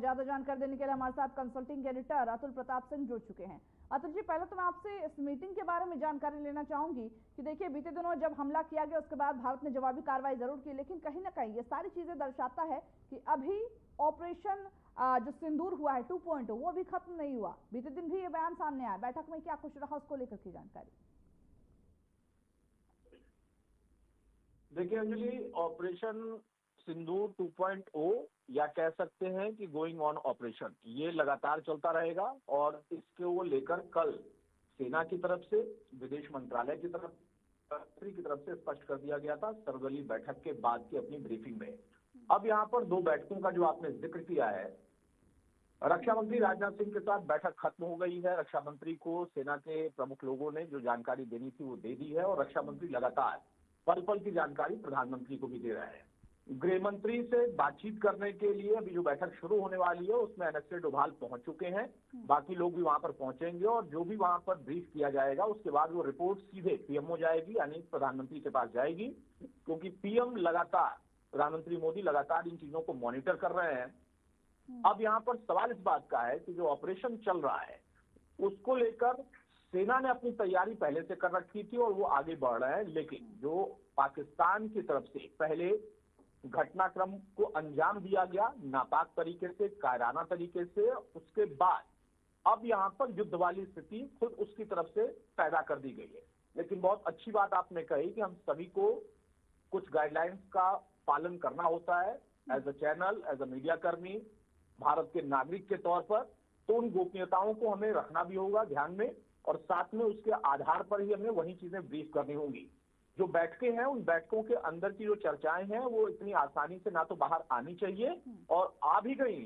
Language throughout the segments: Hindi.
ज्यादा जानकारी देने के लिए हमारे साथ कंसल्टिंग एडिटर अतुल प्रताप सिंह जुड़ चुके हैं। अतुल जी, पहले तो मैं आपसे इस मीटिंग के बारे में जानकारी लेना चाहूंगी कि देखिए, बीते दिनों जब हमला किया गया उसके बाद भारत ने जवाबी कार्रवाई जरूर की, लेकिन कहीं ना कहीं ये सारी चीजें दर्शाता है कि अभी ऑपरेशन जो सिंदूर हुआ है 2.0 वो अभी खत्म नहीं हुआ। बीते दिन भी ये बयान सामने आया, बैठक में क्या कुछ रहा उसको लेकर की जानकारी? देखिए अंजलि, ऑपरेशन सिंदूर 2.0 या कह सकते हैं कि गोइंग ऑन ऑपरेशन, ये लगातार चलता रहेगा। और इसके वो लेकर कल सेना की तरफ से, विदेश मंत्रालय की तरफ से स्पष्ट कर दिया गया था सर्वदलीय बैठक के बाद की अपनी ब्रीफिंग में। अब यहाँ पर 2 बैठकों का जो आपने जिक्र किया है, रक्षा मंत्री राजनाथ सिंह के साथ बैठक खत्म हो गई है। रक्षा मंत्री को सेना के प्रमुख लोगों ने जो जानकारी देनी थी वो दे दी है, और रक्षा मंत्री लगातार पल पल की जानकारी प्रधानमंत्री को भी दे रहा है। गृह मंत्री से बातचीत करने के लिए अभी जो बैठक शुरू होने वाली है उसमें एनएसए डोभाल पहुंच चुके हैं, बाकी लोग भी वहां पर पहुंचेंगे, और जो भी वहां पर ब्रीफ किया जाएगा उसके बाद वो रिपोर्ट सीधे पीएम हो जाएगी, यानी प्रधानमंत्री के पास जाएगी। क्योंकि पीएम लगातार, प्रधानमंत्री मोदी लगातार इन चीजों को मॉनिटर कर रहे हैं। अब यहाँ पर सवाल इस बात का है कि जो ऑपरेशन चल रहा है उसको लेकर सेना ने अपनी तैयारी पहले से कर रखी थी और वो आगे बढ़ रहे हैं, लेकिन जो पाकिस्तान की तरफ से पहले घटनाक्रम को अंजाम दिया गया नापाक तरीके से, कायराना तरीके से, उसके बाद अब यहाँ पर युद्ध वाली स्थिति खुद उसकी तरफ से पैदा कर दी गई है। लेकिन बहुत अच्छी बात आपने कही कि हम सभी को कुछ गाइडलाइंस का पालन करना होता है as a channel, as a media कर्मी, भारत के नागरिक के तौर पर। तो उन गोपनीयताओं को हमें रखना भी होगा ध्यान में, और साथ में उसके आधार पर ही हमें वही चीजें ब्रीफ करनी होंगी। जो बैठकें हैं उन बैठकों के अंदर की जो चर्चाएं हैं वो इतनी आसानी से ना तो बाहर आनी चाहिए, और आ भी गई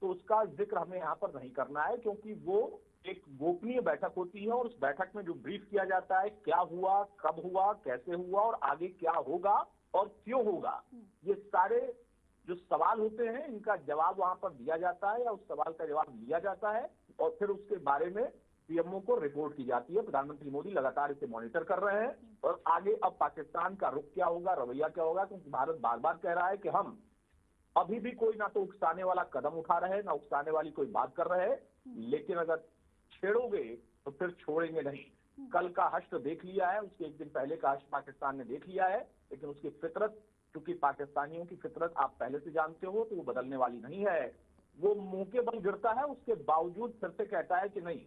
तो उसका जिक्र हमें यहाँ पर नहीं करना है, क्योंकि वो एक गोपनीय बैठक होती है। और उस बैठक में जो ब्रीफ किया जाता है, क्या हुआ, कब हुआ, कैसे हुआ और आगे क्या होगा और क्यों होगा, ये सारे जो सवाल होते हैं इनका जवाब वहां पर दिया जाता है, या उस सवाल का जवाब लिया जाता है, और फिर उसके बारे में पीएमओ को रिपोर्ट की जाती है। प्रधानमंत्री मोदी लगातार इसे मॉनिटर कर रहे हैं, और आगे अब पाकिस्तान का रुख क्या होगा, रवैया क्या होगा, क्योंकि भारत बार बार कह रहा है कि हम अभी भी कोई ना तो उकसाने वाला कदम उठा रहे हैं, ना उकसाने वाली कोई बात कर रहे हैं, लेकिन अगर छेड़ोगे तो फिर छोड़ेंगे नहीं। कल का हश्र देख लिया है, उसके एक दिन पहले का हश्र पाकिस्तान ने देख लिया है, लेकिन उसकी फितरत, क्योंकि पाकिस्तानियों की फितरत आप पहले से जानते हो, तो वो बदलने वाली नहीं है। वो मुंह के बल गिरता है, उसके बावजूद फिर से कहता है कि नहीं,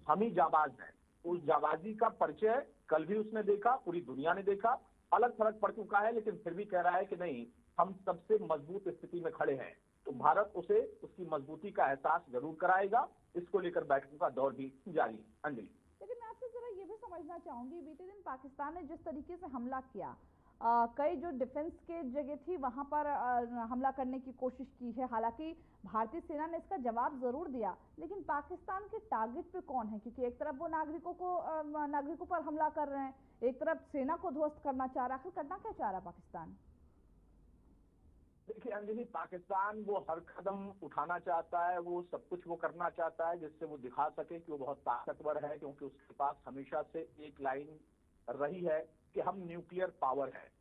हम ही जाबाज हैं। उस जाबाजी का परिचय कल भी उसने देखा, पूरी दुनिया ने देखा। अलग थलग पड़ चुका है, लेकिन फिर भी कह रहा है कि नहीं, हम सबसे मजबूत स्थिति में खड़े हैं। तो भारत उसे उसकी मजबूती का एहसास जरूर कराएगा। इसको लेकर बैठकों का दौर भी जारी है। अंजलि, लेकिन मैं आपसे जरा ये भी समझना चाहूंगी, बीते दिन पाकिस्तान ने जिस तरीके से हमला किया, कई जो डिफेंस के जगह थी वहां पर हमला करने की कोशिश की है। हालांकि भारतीय सेना ने इसका जवाब जरूर दिया, लेकिन पाकिस्तान के टारगेट पे कौन है? क्योंकि एक तरफ वो नागरिकों पर हमला कर रहे हैं, एक तरफ सेना को ध्वस्त करना चाह रहा है। आखिर करना क्या चाह रहा है पाकिस्तान? देखिए अंजलि, पाकिस्तान वो हर कदम उठाना चाहता है, वो सब कुछ वो करना चाहता है जिससे वो दिखा सके कि वो बहुत ताकतवर है, क्योंकि उसके पास हमेशा से एक लाइन रही है कि हम न्यूक्लियर पावर है।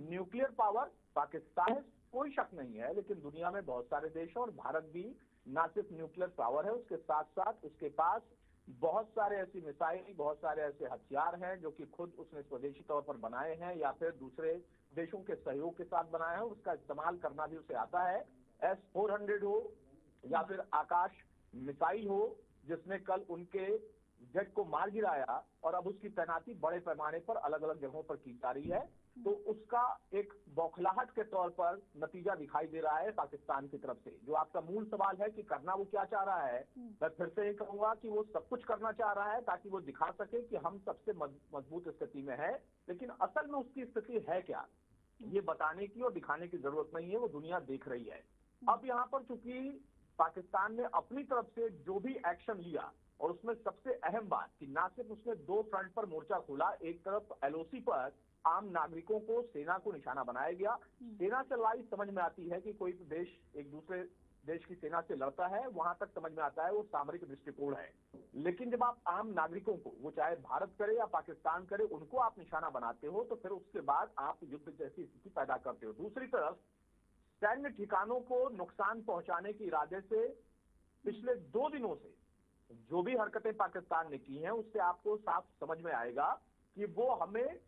न्यूक्लियर पावर पाकिस्तान है, कोई शक नहीं है, लेकिन दुनिया में बहुत सारे देश हैं और भारत भी ना सिर्फ न्यूक्लियर पावर है, उसके साथ साथ उसके पास बहुत सारे ऐसी मिसाइल, बहुत सारे ऐसे हथियार हैं जो कि खुद उसने स्वदेशी तौर पर बनाए हैं या फिर दूसरे देशों के सहयोग के साथ बनाए हैं। उसका इस्तेमाल करना भी उसे आता है। S-400 हो या फिर आकाश मिसाइल हो, जिसने कल उनके जेट को मार गिराया, और अब उसकी तैनाती बड़े पैमाने पर अलग अलग जगहों पर की जा रही है। तो उसका एक बौखलाहट के तौर पर नतीजा दिखाई दे रहा है पाकिस्तान की तरफ से। जो आपका मूल सवाल है कि करना वो क्या चाह रहा है, मैं फिर से ये कहूंगा कि वो सब कुछ करना चाह रहा है ताकि वो दिखा सके कि हम सबसे मजबूत स्थिति में है। लेकिन असल में उसकी स्थिति है क्या, ये बताने की और दिखाने की जरूरत नहीं है, वो दुनिया देख रही है। अब यहाँ पर चूंकि पाकिस्तान ने अपनी तरफ से जो भी एक्शन लिया, और उसमें सबसे अहम बात कि ना सिर्फ उसने 2 फ्रंट पर मोर्चा खोला, एक तरफ LOC पर आम नागरिकों को, सेना को निशाना बनाया गया। सेना से लड़ाई समझ में आती है कि कोई देश एक दूसरे देश की सेना से लड़ता है, वहां तक समझ में आता है, वो सामरिक दृष्टिकोण है। लेकिन जब आप आम नागरिकों को, वो चाहे भारत करे या पाकिस्तान करे, उनको आप निशाना बनाते हो, तो फिर उसके बाद आप युद्ध जैसी स्थिति पैदा करते हो। दूसरी तरफ सैन्य ठिकानों को नुकसान पहुंचाने के इरादे से पिछले 2 दिनों से जो भी हरकतें पाकिस्तान ने की हैं, उससे आपको साफ समझ में आएगा कि वो हमें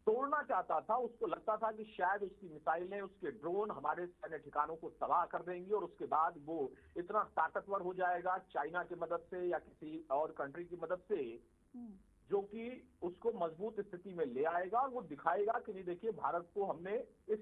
तोड़ना चाहता था। उसको लगता था कि शायद उसकी मिसाइलें, उसके ड्रोन हमारे सैन्य ठिकानों को तबाह कर देंगी और उसके बाद वो इतना ताकतवर हो जाएगा चाइना की मदद से या किसी और कंट्री की मदद से, जो कि उसको मजबूत स्थिति में ले आएगा और वो दिखाएगा कि नहीं देखिए, भारत को हमने इस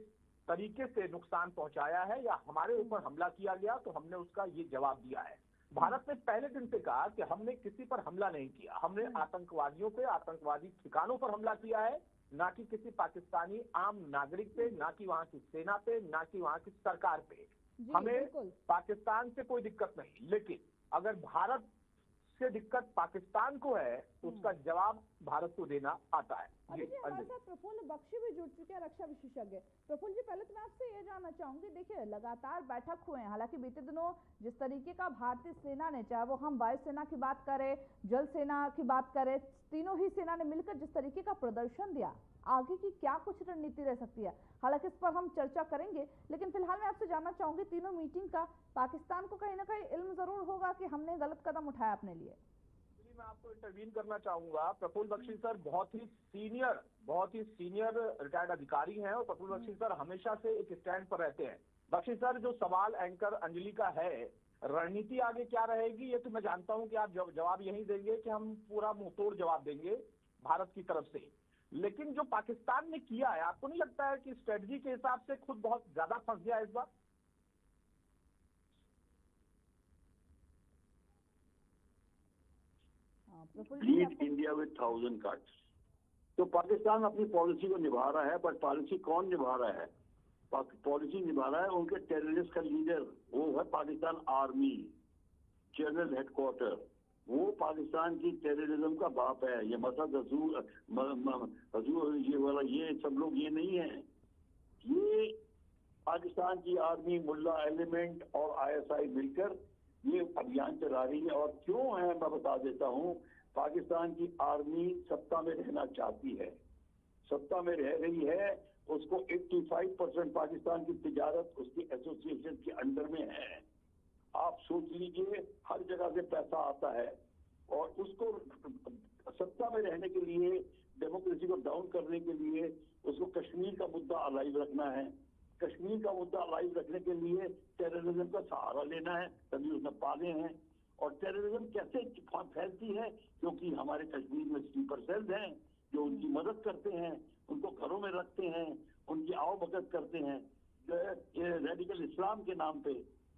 तरीके से नुकसान पहुंचाया है या हमारे ऊपर हमला किया गया तो हमने उसका ये जवाब दिया है। भारत ने पहले दिन से कहा कि हमने किसी पर हमला नहीं किया, हमने आतंकवादियों पे, आतंकवादी ठिकानों पर हमला किया है, ना कि किसी पाकिस्तानी आम नागरिक पे, ना कि वहां की सेना पे, ना कि वहां की सरकार पे। हमें पाकिस्तान से कोई दिक्कत नहीं, लेकिन अगर भारत से दिक्कत पाकिस्तान को है तो उसका जवाब भारत को देना आता है। अभी जी हमारे साथ प्रफुल्ल बख्शी भी जुड़ चुके हैं, रक्षा विशेषज्ञ। प्रफुल्ल जी, पहले तो मैं आपसे ये जानना चाहूंगी, देखिए लगातार बैठक हुए हैं, हालांकि बीते दिनों जिस तरीके का भारतीय सेना ने, चाहे वो हम वायुसेना की बात करें, जल सेना की बात करें, तीनों ही सेना ने मिलकर जिस तरीके का प्रदर्शन दिया, आगे की क्या कुछ रणनीति रह सकती है, हालांकि इस पर हम चर्चा करेंगे। लेकिन फिलहाल मैं आपसे जानना चाहूंगी, तीनों मीटिंग का पाकिस्तान को कहीं ना कहीं इल्म जरूर होगा कि हमने गलत कदम उठाया अपने लिए। मैं आपको इंटरवीन करना चाहूंगा। प्रफुल्ल बख्शी सर बहुत ही सीनियर रिटायर्ड अधिकारी हैं और प्रफुल्ल बख्शी सर हमेशा से एक स्टैंड पर रहते हैं। बख्शी सर, जो सवाल एंकर अंजलि का है, रणनीति आगे क्या रहेगी, ये तो मैं जानता हूं कि आप जवाब यही देंगे कि हम पूरा मुंहतोड़ जवाब देंगे भारत की तरफ से। लेकिन जो पाकिस्तान ने किया है, आपको नहीं लगता है कि स्ट्रेटजी के हिसाब से खुद बहुत ज्यादा फंस गया इस बार? Lead India with 1000 cuts. तो पाकिस्तान अपनी पॉलिसी को निभा रहा है, बट पॉलिसी कौन निभा रहा है? पॉलिसी निभा रहा है उनके टेररिस्ट का लीडर, वो है पाकिस्तान आर्मी जनरल हेडक्वार्टर। वो पाकिस्तान की टेररिज्म का बाप है। ये मसद हजूर ये वाला, ये सब लोग ये नहीं है। ये पाकिस्तान की आर्मी, मुल्ला एलिमेंट और ISI मिलकर ये अभियान चला रही है। और क्यों है मैं बता देता हूँ। पाकिस्तान की आर्मी सत्ता में रहना चाहती है, सत्ता में रह रही है। उसको 85% पाकिस्तान की तिजारत उसकी एसोसिएशन के अंडर में है। आप सोच लीजिए, हर जगह से पैसा आता है और उसको सत्ता में रहने के लिए, डेमोक्रेसी को डाउन करने के लिए उसको कश्मीर का मुद्दा अलाइव रखना है। कश्मीर का मुद्दा अलाइव रखने के लिए टेररिज्म का सहारा लेना है, तभी उसने पाले हैं। और टेररिज्म कैसे फैलती है? क्योंकि हमारे कश्मीर में स्लीपर सेल्स हैं जो उनकी मदद करते हैं, उनको घरों में रखते हैं, उनकी आवभगत करते हैं रेडिकल इस्लाम के नाम पे।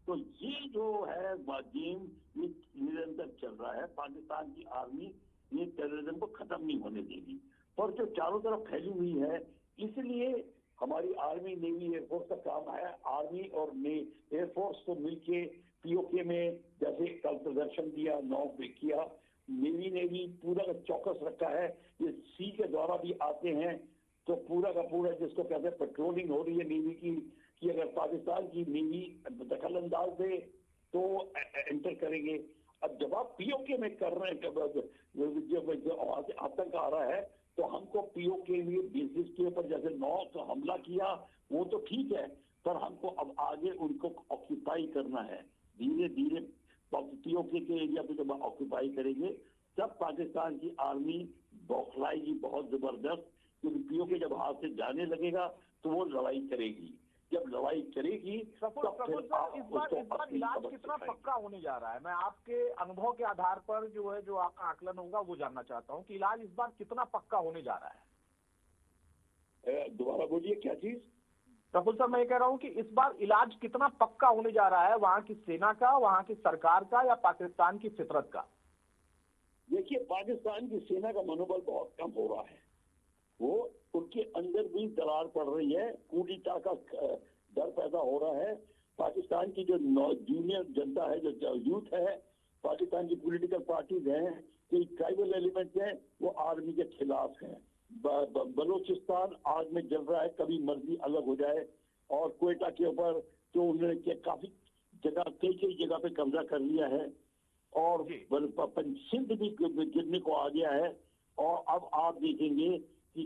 तो ये जो है गेम, ये निरंतर चल रहा है। पाकिस्तान की आर्मी ये टेररिज्म को खत्म नहीं होने देगी और जो चारों तरफ फैली हुई है। इसलिए हमारी आर्मी, नेवी, एयरफोर्स का काम है। आर्मी और एयरफोर्स को मिलके POK में जैसे कल प्रदर्शन दिया, 9 पे किया। नेवी ने भी पूरा चौकस रखा है। ये सी के द्वारा भी आते हैं तो पूरा का पूरा जिसको कहते हैं पेट्रोलिंग हो रही है नेवी की, कि अगर पाकिस्तान की नेवी दखल अंदाज दे तो एंटर करेंगे। अब जब आप POK में कर रहे हैं, जब आतंक आ रहा है तो हमको POK के लिए बेसिस के ऊपर जैसे 9 का हमला किया वो तो ठीक है, पर हमको अब आगे उनको ऑक्यूपाई करना है। धीरे धीरे POK के एरिया को जब ऑक्यूपाई करेंगे तब पाकिस्तान की आर्मी बौखलाएगी बहुत जबरदस्त, क्योंकि POK जब हाथ से जाने लगेगा तो वो लड़ाई करेगी। जब लड़ाई करेगी इस बार इलाज कितना पक्का होने जा रहा है? मैं आपके अनुभव के आधार पर जो आपका आकलन होगा वो जानना चाहता हूँ कि इलाज इस बार कितना पक्का होने जा रहा है। दोबारा बोलिए, क्या चीज? प्रफुल्ल सर, मैं ये कह रहा हूँ कि इस बार इलाज कितना पक्का होने जा रहा है, वहां की सेना का, वहां की सरकार का, या पाकिस्तान की फितरत का? देखिए, पाकिस्तान की सेना का मनोबल बहुत कम हो रहा है। वो उनके अंदर भी दरार पड़ रही है, कूटनीति का डर पैदा हो रहा है। पाकिस्तान की जो जूनियर जनता है, जो यूथ है, पाकिस्तान की पॉलिटिकल पार्टीज हैं, कई ट्राइबल एलिमेंट्स हैं, वो आर्मी के खिलाफ हैं। बलोचिस्तान आग में जल रहा है, कभी मर्जी अलग हो जाए। और क्वेटा के ऊपर तो उन्होंने काफी जगह, कई जगह पे कब्जा कर लिया है। और सिंध भी गिरने को आ गया है। और अब आप देखेंगे कि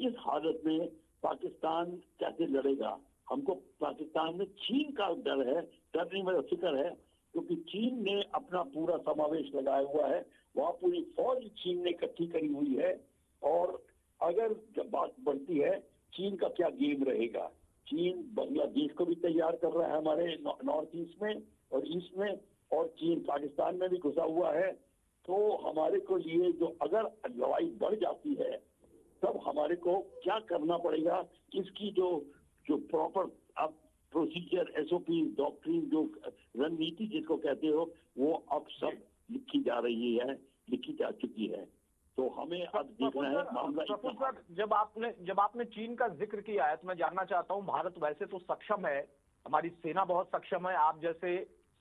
इस हालत में पाकिस्तान कैसे लड़ेगा। हमको पाकिस्तान में चीन का डर है, डर नहीं मतलब फिक्र है क्योंकि चीन ने अपना पूरा समावेश लगाया हुआ है, वहां पूरी फौज चीन ने इकट्ठी करी हुई है। और अगर जब बात बढ़ती है चीन का क्या गेम रहेगा, चीन बांग्लादेश को भी तैयार कर रहा है हमारे नॉर्थ ईस्ट में और ईस्ट में, और चीन पाकिस्तान में भी घुसा हुआ है। तो हमारे को लिए जो अगर लड़ाई बढ़ जाती है तब हमारे को क्या करना पड़ेगा, इसकी जो प्रॉपर अब प्रोसीजर, एसओपी, डॉक्ट्रिन, जो रणनीति जिसको कहते हो, वो अब सब लिखी जा रही है, लिखी जा चुकी है। तो हमें अब देखना है मामला। प्रोफेसर, जब आपने चीन का जिक्र किया है तो मैं जानना चाहता हूं, भारत वैसे तो सक्षम है, हमारी सेना बहुत सक्षम है, आप जैसे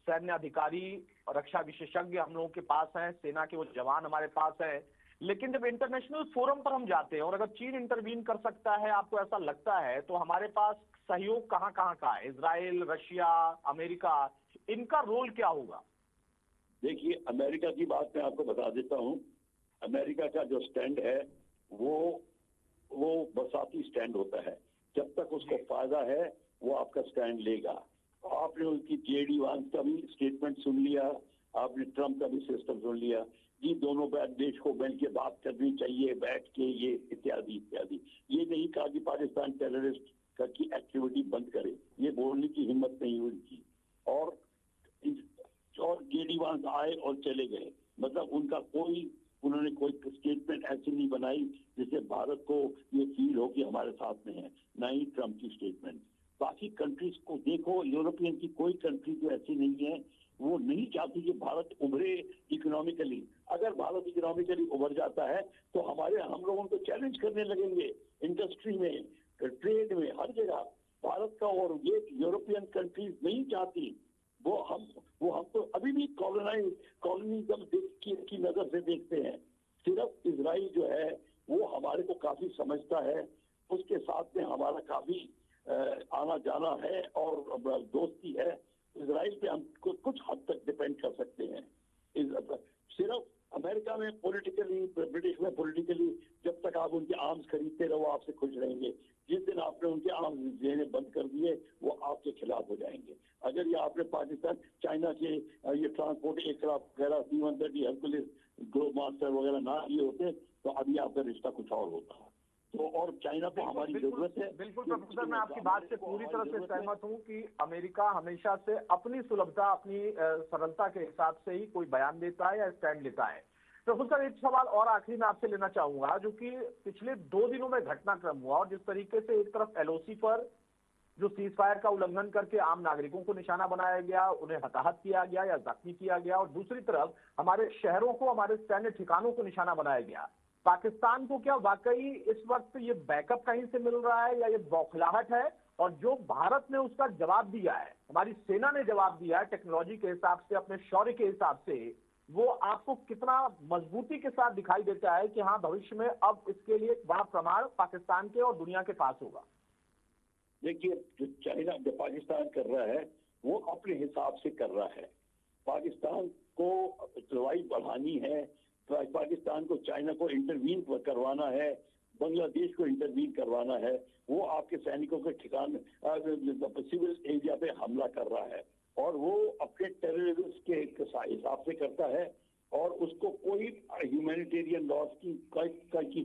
सैन्य अधिकारी और रक्षा विशेषज्ञ हम लोगों के पास हैं, सेना के वो जवान हमारे पास हैं, लेकिन जब इंटरनेशनल फोरम पर हम जाते हैं और अगर चीन इंटरवीन कर सकता है, आपको ऐसा लगता है, तो हमारे पास सहयोग कहां कहां का है? इजराइल, रशिया, अमेरिका, इनका रोल क्या होगा? देखिए, अमेरिका की बात मैं आपको बता देता हूं। अमेरिका का जो स्टैंड है वो बरसाती स्टैंड होता है। जब तक उसको फायदा है वो आपका स्टैंड लेगा। आपने उनकी जेडी वांस का भी स्टेटमेंट सुन लिया, आपने ट्रम्प का भी सिस्टम सुन लिया, ये दोनों देश को मिल के बात करनी चाहिए, बैठ के, ये इत्यादि इत्यादि। ये नहीं कहा कि पाकिस्तान टेररिस्ट की एक्टिविटी बंद करे, ये बोलने की हिम्मत नहीं हुई थी। और जेडी वांस आए और चले गए, मतलब उन्होंने कोई स्टेटमेंट ऐसी नहीं बनाई जिससे भारत को ये फील हो कि हमारे साथ में है, ना ही ट्रम्प की स्टेटमेंट। बाकी कंट्रीज को देखो, यूरोपियन की कोई कंट्री जो ऐसी नहीं है, वो नहीं चाहती कि भारत उभरे इकोनॉमिकली। अगर भारत इकोनॉमिकली उभर जाता है तो हम लोग उनको चैलेंज करने लगेंगे, इंडस्ट्री में, ट्रेड में, हर जगह भारत का। और ये यूरोपियन कंट्रीज नहीं चाहती। वो हमको अभी भी कॉलोनिज्म की नजर से देखते हैं। सिर्फ इजराइल जो है वो हमारे को काफी समझता है, उसके साथ में हमारा काफी आना जाना है और दोस्ती है। इजराइल पे हम कुछ हद तक डिपेंड कर सकते हैं। सिर्फ अमेरिका में पॉलिटिकली, ब्रिटिश में पॉलिटिकली, जब तक आप उनके आर्म्स खरीदते रहो आपसे खुश रहेंगे। जिस दिन आपने उनके आर्म्स देने बंद कर दिए वो आपके खिलाफ हो जाएंगे। अगर ये आपने पाकिस्तान, चाइना के ये ट्रांसपोर्ट एयरक्राफ्ट वगैरह, C-130 हरकुलिस, ग्लोब मास्टर वगैरह ना ये होते तो अभी आपका रिश्ता कुछ और होता। तो और चाइना को हमारी जरूरत है। बिल्कुल प्रोफेसर, मैं आपकी बात से पूरी तरह से सहमत हूं कि अमेरिका हमेशा से अपनी सुलभता, अपनी सरलता के हिसाब से ही कोई बयान देता है या स्टैंड लेता है। प्रोफेसर, एक सवाल और आखिरी में आपसे लेना चाहूंगा, जो कि पिछले 2 दिनों में घटनाक्रम हुआ और जिस तरीके से एक तरफ LOC पर जो सीज फायर का उल्लंघन करके आम नागरिकों को निशाना बनाया गया, उन्हें हताहत किया गया या जख्मी किया गया, और दूसरी तरफ हमारे शहरों को, हमारे सैन्य ठिकानों को निशाना बनाया गया। पाकिस्तान को क्या वाकई इस वक्त ये बैकअप कहीं से मिल रहा है या ये बौखलाहट है? और जो भारत ने उसका जवाब दिया है, हमारी सेना ने जवाब दिया है टेक्नोलॉजी के हिसाब से, अपने शौर्य के हिसाब से, वो आपको कितना मजबूती के साथ दिखाई देता है कि हाँ, भविष्य में अब इसके लिए एक बड़ा प्रमाण पाकिस्तान के और दुनिया के पास होगा? देखिए, जो पाकिस्तान कर रहा है वो अपने हिसाब से कर रहा है। पाकिस्तान को लड़ाई बढ़ानी है, पाकिस्तान को चाइना को इंटरवीन करवाना है, बांग्लादेश को इंटरवीन करवाना है। वो आपके सैनिकों के ठिकाने, सिविल एरिया पे हमला कर रहा है और वो अपने टेररिज्म के हिसाब से करता है और उसको कोई ह्यूमैनिटेरियन लॉस की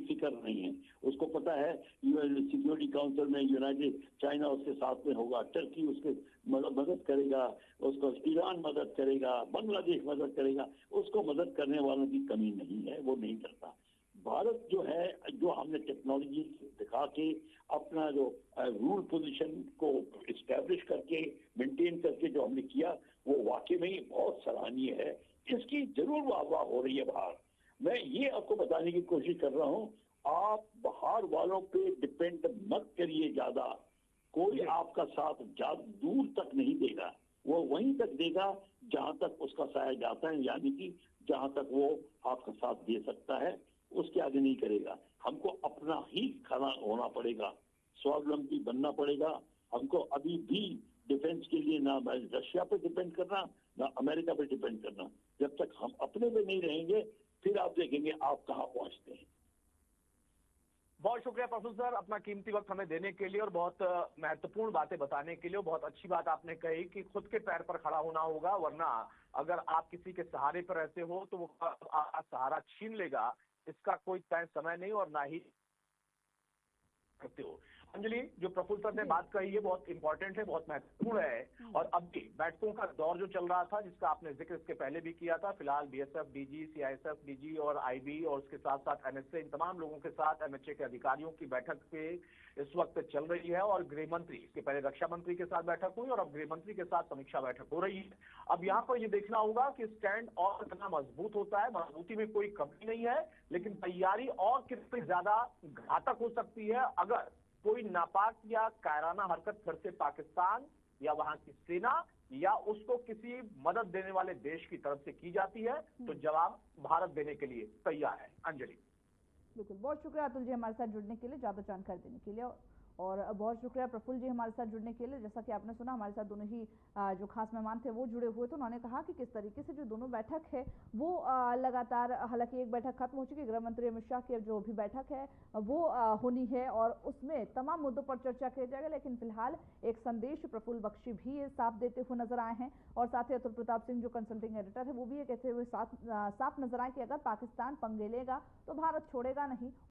फिक्र नहीं है। उसको पता है सिक्योरिटी काउंसिल में यूनाइटेड चाइना उसके साथ में होगा, टर्की उसके मदद करेगा, उसको ईरान मदद करेगा, बांग्लादेश मदद करेगा। उसको मदद करने वालों की कमी नहीं है, वो नहीं करता। भारत जो है, जो हमने टेक्नोलॉजी दिखा के अपना जो रूल पोजीशन को इस्टेब्लिश करके, मेंटेन करके जो हमने किया, वो वाकई में ही बहुत सराहनीय है। इसकी जरूर वाह हो रही है बाहर। मैं ये आपको बताने की कोशिश कर रहा हूँ, आप बाहर वालों पे डिपेंड मत करिए ज्यादा। कोई आपका साथ दूर तक नहीं देगा, वो वहीं तक देगा जहां तक उसका साया जाता है, यानी कि जहां तक वो आपका साथ दे सकता है, उसके आगे नहीं करेगा। हमको अपना ही खड़ा होना पड़ेगा, स्वावलंबी बनना पड़ेगा। हमको अभी भी डिफेंस के लिए ना रशिया पे डिपेंड करना, ना अमेरिका पे डिपेंड करना। जब तक हम अपने पे नहीं रहेंगे, फिर आप देखेंगे आप कहां पहुंचते हैं। बहुत शुक्रिया प्रफुल्ल सर, अपना कीमती वक्त हमें देने के लिए और बहुत महत्वपूर्ण बातें बताने के लिए। बहुत अच्छी बात आपने कही कि खुद के पैर पर खड़ा होना होगा, वरना अगर आप किसी के सहारे पर रहते हो तो वो आपका सहारा छीन लेगा, इसका कोई तय समय नहीं और ना ही करते हो। अंजलि, जो प्रफुल्ल सर ने बात कही है बहुत इंपॉर्टेंट है, बहुत महत्वपूर्ण है। और अब भी बैठकों का दौर जो चल रहा था, जिसका आपने जिक्र इसके पहले भी किया था, फिलहाल बीएसएफ डीजी, सीआईएसएफ डीजी और आईबी और उसके साथ साथ एनएसए, इन तमाम लोगों के साथ एमएचए के अधिकारियों की बैठक पे इस वक्त चल रही है। और गृह मंत्री, इसके पहले रक्षा मंत्री के साथ बैठक हुई और अब गृह मंत्री के साथ समीक्षा बैठक हो रही है। अब यहाँ पर ये देखना होगा कि स्टैंड और कितना मजबूत होता है। मजबूती में कोई कमी नहीं है, लेकिन तैयारी और कितनी ज्यादा घातक हो सकती है अगर कोई नापाक या कायराना हरकत फिर से पाकिस्तान या वहां की सेना या उसको किसी मदद देने वाले देश की तरफ से की जाती है, तो जवाब भारत देने के लिए तैयार है। अंजलि, बिल्कुल, बहुत शुक्रिया अतुल जी हमारे साथ जुड़ने के लिए, ज्यादा जानकारी देने के लिए। और बहुत शुक्रिया प्रफुल्ल जी हमारे साथ जुड़ने के लिए। जैसा कि आपने सुना, हमारे साथ दोनों ही जो खास मेहमान थे वो जुड़े हुए थे। उन्होंने कहा कि किस तरीके से जो दोनों बैठक है वो लगातार, हालांकि एक बैठक खत्म हो चुकी है, गृह मंत्री अमित शाह की जो भी बैठक है वो होनी है और उसमें तमाम मुद्दों पर चर्चा की जाएगा। लेकिन फिलहाल एक संदेश प्रफुल्ल बख्शी भी साफ देते हुए नजर आए हैं और साथ ही अतुल प्रताप सिंह जो कंसल्टिंग एडिटर है वो भी ये कहते हुए साफ नजर आए कि अगर पाकिस्तान पंगे लेगा तो भारत छोड़ेगा नहीं।